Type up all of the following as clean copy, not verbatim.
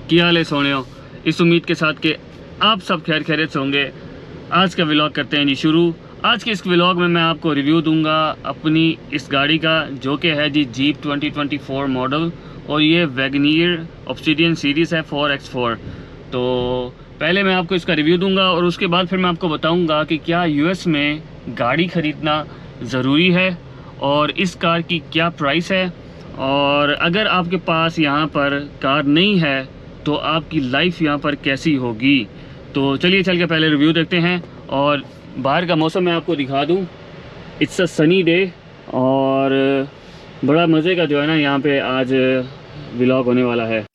क्या हाल है सोनियो। इस उम्मीद के साथ कि आप सब खैर खैरियत से होंगे। आज का व्लॉग करते हैं जी शुरू। आज के इस व्लॉग में मैं आपको रिव्यू दूंगा अपनी इस गाड़ी का, जो कि है जी जीप 2024 मॉडल, और ये वैगनियर ऑब्सिडियन सीरीज़ है 4x4। तो पहले मैं आपको इसका रिव्यू दूंगा और उसके बाद फिर मैं आपको बताऊंगा कि क्या यूएस में गाड़ी ख़रीदना ज़रूरी है और इस कार की क्या प्राइस है, और अगर आपके पास यहाँ पर कार नहीं है तो आपकी लाइफ यहाँ पर कैसी होगी। तो चलिए चल के पहले रिव्यू देखते हैं और बाहर का मौसम मैं आपको दिखा दूँ। इट्स अ सनी डे और बड़ा मज़े का जो है ना यहाँ पे आज व्लॉग होने वाला है।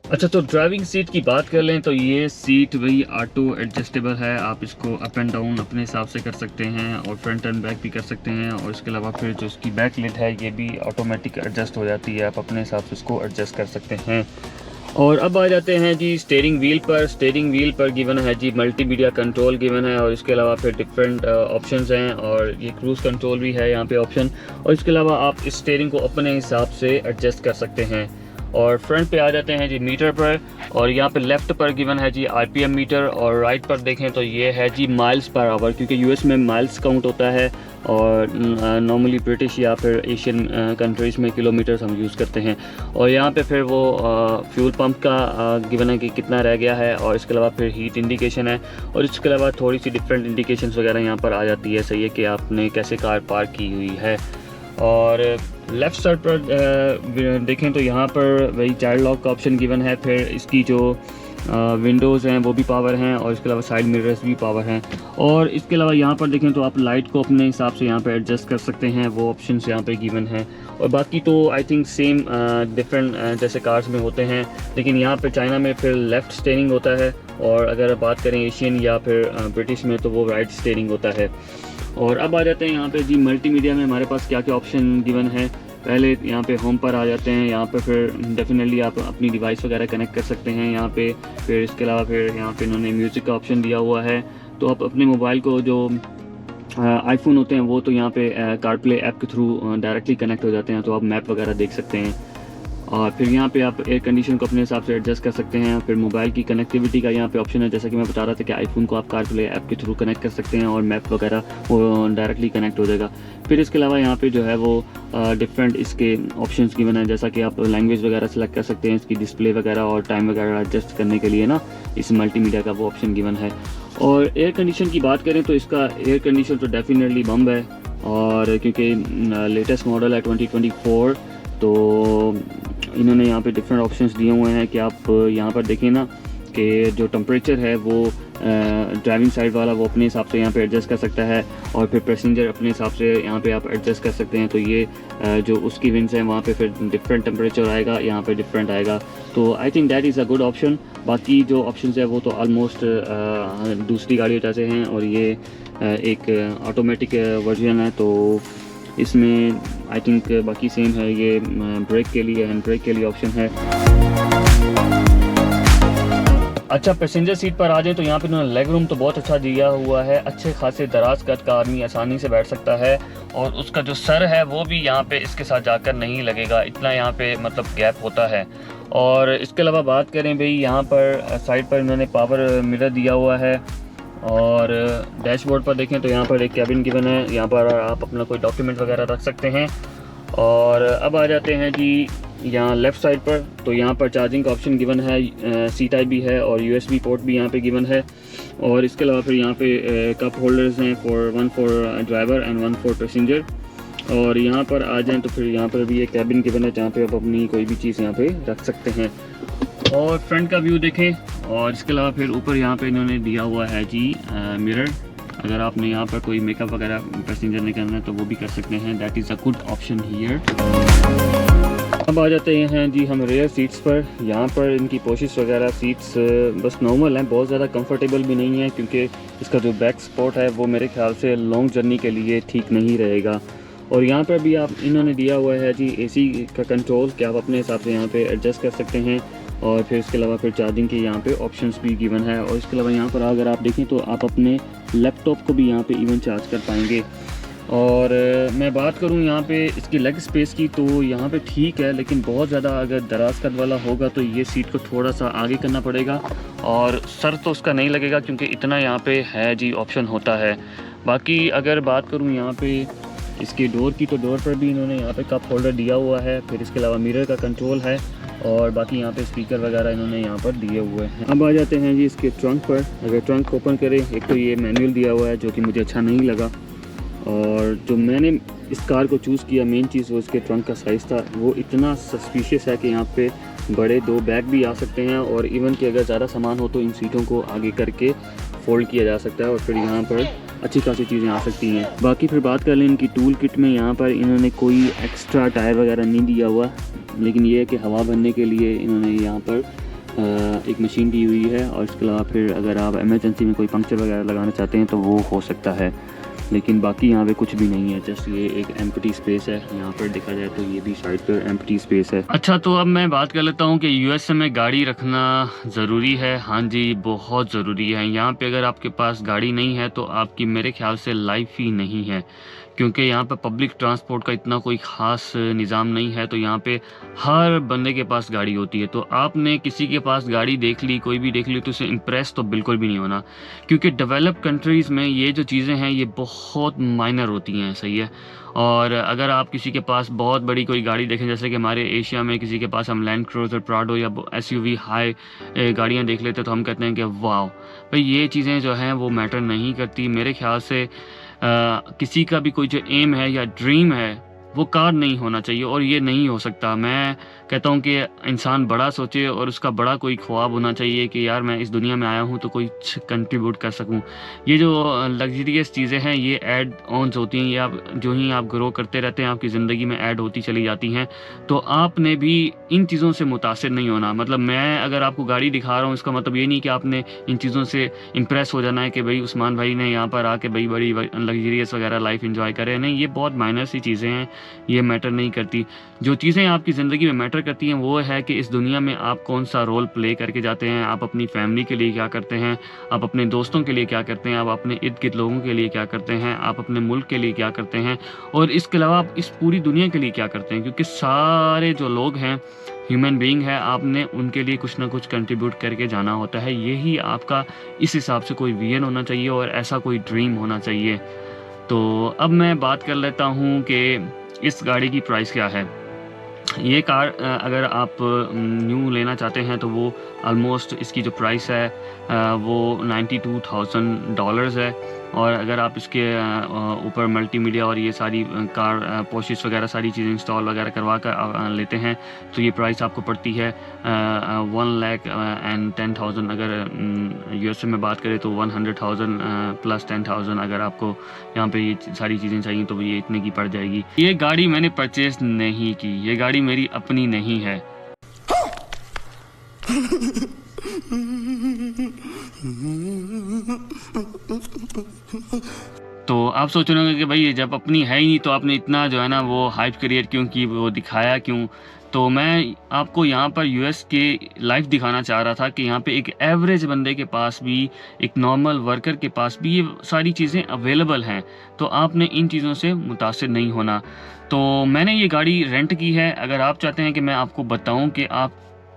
अच्छा, तो ड्राइविंग सीट की बात कर लें तो ये सीट वही ऑटो एडजस्टेबल है। आप इसको अप एंड डाउन अपने हिसाब से कर सकते हैं और फ्रंट एंड बैक भी कर सकते हैं, और इसके अलावा फिर जो इसकी बैक लिड है ये भी ऑटोमेटिक एडजस्ट हो जाती है। आप अपने हिसाब से इसको एडजस्ट कर सकते हैं। और अब आ जाते हैं जी स्टीयरिंग व्हील पर। स्टीयरिंग व्हील पर गिवन है जी मल्टीमीडिया कंट्रोल गिवन है, और इसके अलावा फिर डिफरेंट ऑप्शंस हैं, और ये क्रूज़ कंट्रोल भी है यहाँ पे ऑप्शन। और इसके अलावा आप इस स्टीयरिंग को अपने हिसाब से एडजस्ट कर सकते हैं। और फ्रंट पे आ जाते हैं जी मीटर पर, और यहाँ पे लेफ़्ट पर गिवन है जी आरपीएम मीटर, और राइट पर देखें तो ये है जी माइल्स पर आवर, क्योंकि यूएस में माइल्स काउंट होता है और नॉर्मली ब्रिटिश या फिर एशियन कंट्रीज़ में किलोमीटर्स हम यूज़ करते हैं। और यहाँ पे फिर वो फ्यूल पंप का गिवन है कि कितना रह गया है, और इसके अलावा फिर हीट इंडिकेशन है, और इसके अलावा थोड़ी सी डिफरेंट इंडिकेशंस वगैरह यहाँ पर आ जाती है। सही है कि आपने कैसे कार पार्क की हुई है। और लेफ़्ट साइड पर देखें तो यहाँ पर वही चाइल्ड लॉक का ऑप्शन गिवन है। फिर इसकी जो विंडोज़ हैं वो भी पावर हैं, और इसके अलावा साइड मिरर्स भी पावर हैं। और इसके अलावा यहाँ पर देखें तो आप लाइट को अपने हिसाब से यहाँ पे एडजस्ट कर सकते हैं, वो ऑप्शंस यहाँ पे गिवन हैं। और बाकी तो आई थिंक सेम डिफरेंट जैसे कार्स में होते हैं, लेकिन यहाँ पे चाइना में फिर लेफ़्ट स्टीयरिंग होता है, और अगर बात करें एशियन या फिर ब्रिटिश में तो वो राइट स्टीयरिंग होता है। और अब आ जाते हैं यहाँ पे जी मल्टीमीडिया में हमारे पास क्या क्या ऑप्शन गिवन है। पहले यहाँ पे होम पर आ जाते हैं। यहाँ पे फिर डेफिनेटली आप अपनी डिवाइस वगैरह कनेक्ट कर सकते हैं यहाँ पे। फिर इसके अलावा फिर यहाँ पे इन्होंने म्यूज़िक का ऑप्शन दिया हुआ है, तो आप अपने मोबाइल को जो आईफोन होते हैं वो तो यहाँ पे कारप्ले ऐप के थ्रू डायरेक्टली कनेक्ट हो जाते हैं, तो आप मैप वगैरह देख सकते हैं। और फिर यहाँ पे आप एयर कंडीशन को अपने हिसाब से एडजस्ट कर सकते हैं। फिर मोबाइल की कनेक्टिविटी का यहाँ पे ऑप्शन है, जैसा कि मैं बता रहा था कि आईफोन को आप कारप्ले ऐप के थ्रू कनेक्ट कर सकते हैं और मैप वगैरह वो डायरेक्टली कनेक्ट हो जाएगा। फिर इसके अलावा यहाँ पे जो है वो डिफरेंट इसके ऑप्शंस गिवन है, जैसा कि आप लैंग्वेज वगैरह सेलेक्ट कर सकते हैं, इसकी डिस्प्ले वगैरह और टाइम वगैरह एडजस्ट करने के लिए ना इस मल्टीमीडिया का वो ऑप्शन गिवन है। और एयर कंडीशन की बात करें तो इसका एयर कंडीशन तो डेफिनेटली बम्ब है, और क्योंकि लेटेस्ट मॉडल है 2024, तो इन्होंने यहाँ पे डिफरेंट ऑप्शंस दिए हुए हैं कि आप यहाँ पर देखें ना कि जो टेम्परेचर है वो ड्राइविंग साइड वाला वो अपने हिसाब से यहाँ पे एडजस्ट कर सकता है, और फिर पैसेंजर अपने हिसाब से यहाँ पे आप एडजस्ट कर सकते हैं। तो ये जो उसकी विंड्स हैं वहाँ पे फिर डिफरेंट टेम्परेचर आएगा, यहाँ पे डिफरेंट आएगा। तो I think that is a good option. बाकी जो ऑप्शंस है वो तो ऑलमोस्ट दूसरी गाड़ियों जैसे हैं, और ये एक ऑटोमेटिक वर्जन है, तो इसमें आई थिंक बाकी सेम है। ये ब्रेक के लिए हैंड ब्रेक के लिए ऑप्शन है। अच्छा, पैसेंजर सीट पर आ जाए तो यहाँ पे उन्होंने लेग रूम तो बहुत अच्छा दिया हुआ है। अच्छे खासे दराज कद का आदमी आसानी से बैठ सकता है, और उसका जो सर है वो भी यहाँ पे इसके साथ जाकर नहीं लगेगा, इतना यहाँ पे मतलब गैप होता है। और इसके अलावा बात करें भाई, यहाँ पर साइड पर इन्होंने पावर मिरर दिया हुआ है, और डैशबोर्ड पर देखें तो यहाँ पर एक कैबिन गिवन है, यहाँ पर आप अपना कोई डॉक्यूमेंट वगैरह रख सकते हैं। और अब आ जाते हैं जी यहाँ लेफ़्ट साइड पर, तो यहाँ पर चार्जिंग का ऑप्शन गिवन है, सी टाइप भी है और यूएसबी पोर्ट भी यहाँ पे गिवन है। और इसके अलावा फिर यहाँ पे कप होल्डर्स हैं, one for driver and one for passenger. और यहाँ पर आ जाएँ तो फिर यहाँ पर भी एक कैबिन गिवन है जहाँ पे आप अपनी कोई भी चीज़ यहाँ पे रख सकते हैं। और फ्रंट का व्यू देखें, और इसके अलावा फिर ऊपर यहाँ पे इन्होंने दिया हुआ है जी मिरर। अगर आपने यहाँ पर कोई मेकअप वगैरह पैसेंजर ने करना है तो वो भी कर सकते हैं। That is a good option here. अब आ जाते हैं जी हम रेयर सीट्स पर। यहाँ पर इनकी पोशिश वगैरह सीट्स बस नॉर्मल हैं, बहुत ज़्यादा कंफर्टेबल भी नहीं है, क्योंकि इसका जो बैक सपोर्ट है वो मेरे ख्याल से लॉन्ग जर्नी के लिए ठीक नहीं रहेगा। और यहाँ पर भी आप इन्होंने दिया हुआ है जी एसी का कंट्रोल, कि आप अपने हिसाब से यहाँ पे एडजस्ट कर सकते हैं। और फिर इसके अलावा फिर चार्जिंग के यहाँ पे ऑप्शंस भी गिवन है। और इसके अलावा यहाँ पर अगर आप देखें तो आप अपने लैपटॉप को भी यहाँ पे इवन चार्ज कर पाएंगे। और मैं बात करूं यहाँ पे इसकी लेग स्पेस की, तो यहाँ पे ठीक है, लेकिन बहुत ज़्यादा अगर दराज कद वाला होगा तो ये सीट को थोड़ा सा आगे करना पड़ेगा, और सर तो उसका नहीं लगेगा क्योंकि इतना यहाँ पे है जी, ऑप्शन होता है। बाकी अगर बात करूँ यहाँ पे इसकी डोर की, तो डोर पर भी इन्होंने यहाँ पे कप होल्डर दिया हुआ है, फिर इसके अलावा मिरर का कंट्रोल है, और बाकी यहाँ पे स्पीकर वगैरह इन्होंने यहाँ पर दिए हुए हैं। अब आ जाते हैं जी इसके ट्रंक पर। अगर ट्रंक ओपन करें, एक तो ये मैनुअल दिया हुआ है जो कि मुझे अच्छा नहीं लगा, और जो मैंने इस कार को चूज़ किया मेन चीज़ वो इसके ट्रंक का साइज़ था। वो इतना सस्पिशियस है कि यहाँ पे बड़े 2 बैग भी आ सकते हैं, और इवन कि अगर ज़्यादा सामान हो तो इन सीटों को आगे करके फ़ोल्ड किया जा सकता है, और फिर यहाँ पर अच्छी खासी चीज़ें आ सकती हैं। बाकी फिर बात कर लें इनकी टूल किट में, यहाँ पर इन्होंने कोई एक्स्ट्रा टायर वगैरह नहीं दिया हुआ, लेकिन ये है कि हवा भरने के लिए इन्होंने यहाँ पर एक मशीन दी हुई है, और इसके अलावा फिर अगर आप एमरजेंसी में कोई पंक्चर वगैरह लगाना चाहते हैं तो वो हो सकता है। लेकिन बाकी यहाँ पे कुछ भी नहीं है, जस्ट ये एक एम्प्टी स्पेस है। यहाँ पर देखा जाए तो ये भी साइड पर एम्प्टी स्पेस है। अच्छा, तो अब मैं बात कर लेता हूँ कि यूएसए में गाड़ी रखना ज़रूरी है। हाँ जी, बहुत ज़रूरी है। यहाँ पे अगर आपके पास गाड़ी नहीं है तो आपकी मेरे ख्याल से लाइफ ही नहीं है, क्योंकि यहाँ पर पब्लिक ट्रांसपोर्ट का इतना कोई ख़ास निज़ाम नहीं है। तो यहाँ पे हर बंदे के पास गाड़ी होती है, तो आपने किसी के पास गाड़ी देख ली, कोई भी देख ली, तो उसे इम्प्रेस तो बिल्कुल भी नहीं होना, क्योंकि डेवलप कंट्रीज़ में ये जो चीज़ें हैं ये बहुत माइनर होती हैं, सही है। और अगर आप किसी के पास बहुत बड़ी कोई गाड़ी देखें, जैसे कि हमारे एशिया में किसी के पास हम लैंड क्रूज़र, प्राडो या एसयूवी हाई गाड़ियाँ देख लेते, तो हम कहते हैं कि वाह भाई, ये चीज़ें जो हैं वो मैटर नहीं करती। मेरे ख्याल से किसी का भी कोई जो एम है या ड्रीम है वो कार नहीं होना चाहिए, और ये नहीं हो सकता। मैं कहता हूँ कि इंसान बड़ा सोचे और उसका बड़ा कोई ख्वाब होना चाहिए कि यार मैं इस दुनिया में आया हूँ तो कोई कंट्रीब्यूट कर सकूँ। ये जो लग्जरियस चीज़ें हैं ये ऐड ऑन्स होती हैं, ये आप जो ही आप ग्रो करते रहते हैं आपकी ज़िंदगी में ऐड होती चली जाती हैं, तो आपने भी इन चीज़ों से मुतासिर नहीं होना। मतलब मैं अगर आपको गाड़ी दिखा रहा हूँ इसका मतलब ये नहीं कि आपने इन चीज़ों से इम्प्रेस हो जाना है कि भाई उस्मान भाई ने यहाँ पर आके भाई बड़ी लग्जरियस वगैरह लाइफ एंजॉय करे। नहीं, ये बहुत माइनर सी चीज़ें हैं, ये मैटर नहीं करती। जो चीज़ें आपकी ज़िंदगी में मैटर करती हैं वो है कि इस दुनिया में आप कौन सा रोल प्ले करके जाते हैं, आप अपनी फैमिली के लिए क्या करते हैं, आप अपने दोस्तों के लिए क्या करते हैं, आप अपने इर्द गिर्द लोगों के लिए क्या करते हैं, आप अपने मुल्क के लिए क्या करते हैं, और इसके अलावा आप इस पूरी दुनिया के लिए क्या करते हैं। क्योंकि सारे जो लोग हैं ह्यूमन बीइंग है, आपने उनके लिए कुछ ना कुछ कंट्रीब्यूट करके जाना होता है। यही आपका इस हिसाब से कोई विजन होना चाहिए और ऐसा कोई ड्रीम होना चाहिए। तो अब मैं बात कर लेता हूँ कि इस गाड़ी की प्राइस क्या है। ये कार अगर आप न्यू लेना चाहते हैं तो वो ऑलमोस्ट इसकी जो प्राइस है वो $92,000 है, और अगर आप इसके ऊपर मल्टीमीडिया और ये सारी कार पोशिश वगैरह सारी चीज़ें इंस्टॉल वगैरह करवा कर लेते हैं तो ये प्राइस आपको पड़ती है 1,10,000। अगर यूएसए में बात करें तो 100,000 प्लस 10,000 अगर आपको यहाँ पे ये सारी चीज़ें चाहिए तो ये इतने की पड़ जाएगी। ये गाड़ी मैंने परचेज नहीं की, ये गाड़ी मेरी अपनी नहीं है। तो आप सोच रहे होंगे कि भाई ये जब अपनी है ही नहीं तो आपने इतना जो है ना वो हाइप क्रिएट क्यों की, वो दिखाया क्यों। तो मैं आपको यहाँ पर यूएस के लाइफ दिखाना चाह रहा था कि यहाँ पे एक एवरेज बंदे के पास भी, एक नॉर्मल वर्कर के पास भी ये सारी चीज़ें अवेलेबल हैं, तो आपने इन चीज़ों से मुतासिर नहीं होना। तो मैंने ये गाड़ी रेंट की है। अगर आप चाहते हैं कि मैं आपको बताऊं कि आप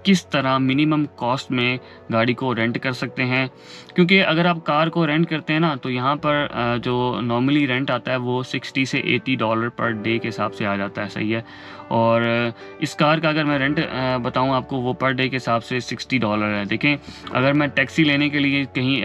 किस तरह मिनिमम कॉस्ट में गाड़ी को रेंट कर सकते हैं, क्योंकि अगर आप कार को रेंट करते हैं ना तो यहाँ पर जो नॉर्मली रेंट आता है वो $60 से $80 पर डे के हिसाब से आ जाता है, सही है। और इस कार का अगर मैं रेंट बताऊँ आपको वो पर डे के हिसाब से $60 है। देखें, अगर मैं टैक्सी लेने के लिए कहीं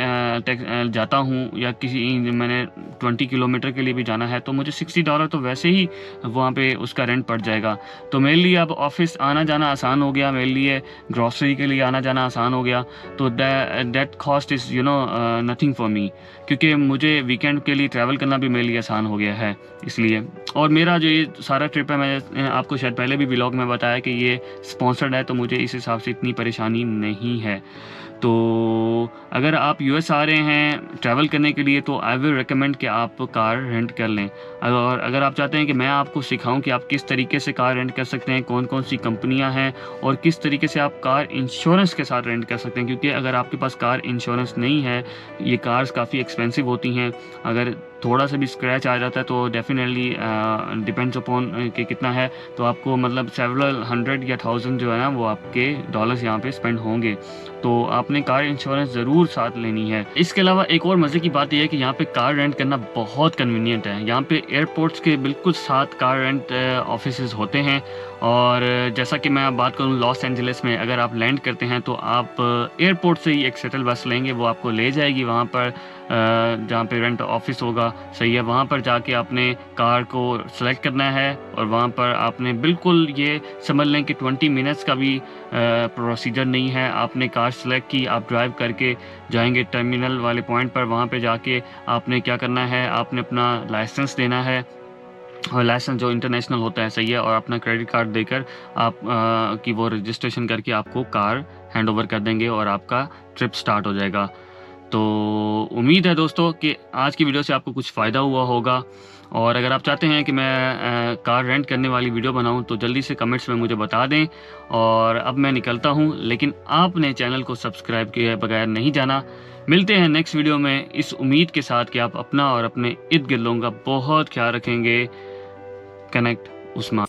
जाता हूँ या किसी मैंने 20 किलोमीटर के लिए भी जाना है तो मुझे $60 तो वैसे ही वहाँ पे उसका रेंट पड़ जाएगा। तो मेरे लिए अब ऑफिस आना जाना आसान हो गया, मेरे लिए ग्रॉसरी के लिए आना जाना आसान हो गया। तो that cost is nothing for me, क्योंकि मुझे वीकेंड के लिए ट्रैवल करना भी मेरे लिए आसान हो गया है इसलिए। और मेरा जो ये सारा ट्रिप है, मैं आपको शायद पहले भी व्लॉग में बताया कि ये स्पॉन्सर्ड है, तो मुझे इस हिसाब से इतनी परेशानी नहीं है। तो अगर आप यूएस आ रहे हैं ट्रैवल करने के लिए तो आई विल रिकमेंड कि आप कार रेंट कर लें। और अगर आप चाहते हैं कि मैं आपको सिखाऊं कि आप किस तरीके से कार रेंट कर सकते हैं, कौन कौन सी कंपनियां हैं और किस तरीके से आप कार इंश्योरेंस के साथ रेंट कर सकते हैं, क्योंकि अगर आपके पास कार इंश्योरेंस नहीं है, ये कार्स काफ़ी एक्सपेंसिव होती हैं। अगर थोड़ा सा भी स्क्रैच आ जाता है तो डेफिनेटली डिपेंड्स अपॉन कि कितना है, तो आपको मतलब सेवरल 100 या 1000 जो है ना वो आपके डॉलर्स यहाँ पे स्पेंड होंगे। तो आपने कार इंश्योरेंस ज़रूर साथ लेनी है। इसके अलावा एक और मज़े की बात यह है कि यहाँ पे कार रेंट करना बहुत कन्वीनियंट है। यहाँ पे एयरपोर्ट्स के बिल्कुल साथ कार रेंट ऑफिसेज होते हैं, और जैसा कि मैं बात करूँ लॉस एंजलिस में, अगर आप लैंड करते हैं तो आप एयरपोर्ट से ही एक शटल बस लेंगे, वो आपको ले जाएगी वहाँ पर जहाँ पे रेंट ऑफिस होगा। सही है, वहाँ पर जाके आपने कार को सेलेक्ट करना है, और वहाँ पर आपने बिल्कुल ये समझ लें कि 20 मिनट्स का भी प्रोसीजर नहीं है। आपने कार सेलेक्ट की, आप ड्राइव करके जाएंगे टर्मिनल वाले पॉइंट पर, वहाँ पे जाके आपने क्या करना है, आपने अपना लाइसेंस देना है, और लाइसेंस जो इंटरनेशनल होता है, सही है, और अपना क्रेडिट कार्ड देकर आप की वो रजिस्ट्रेशन करके आपको कार हैंड ओवर कर देंगे और आपका ट्रिप स्टार्ट हो जाएगा। तो उम्मीद है दोस्तों कि आज की वीडियो से आपको कुछ फ़ायदा हुआ होगा, और अगर आप चाहते हैं कि मैं कार रेंट करने वाली वीडियो बनाऊं तो जल्दी से कमेंट्स में मुझे बता दें। और अब मैं निकलता हूं, लेकिन आपने चैनल को सब्सक्राइब किए बगैर नहीं जाना। मिलते हैं नेक्स्ट वीडियो में इस उम्मीद के साथ कि आप अपना और अपने इर्द गिर्द लोगों का बहुत ख्याल रखेंगे। कनेक्ट उस्मान।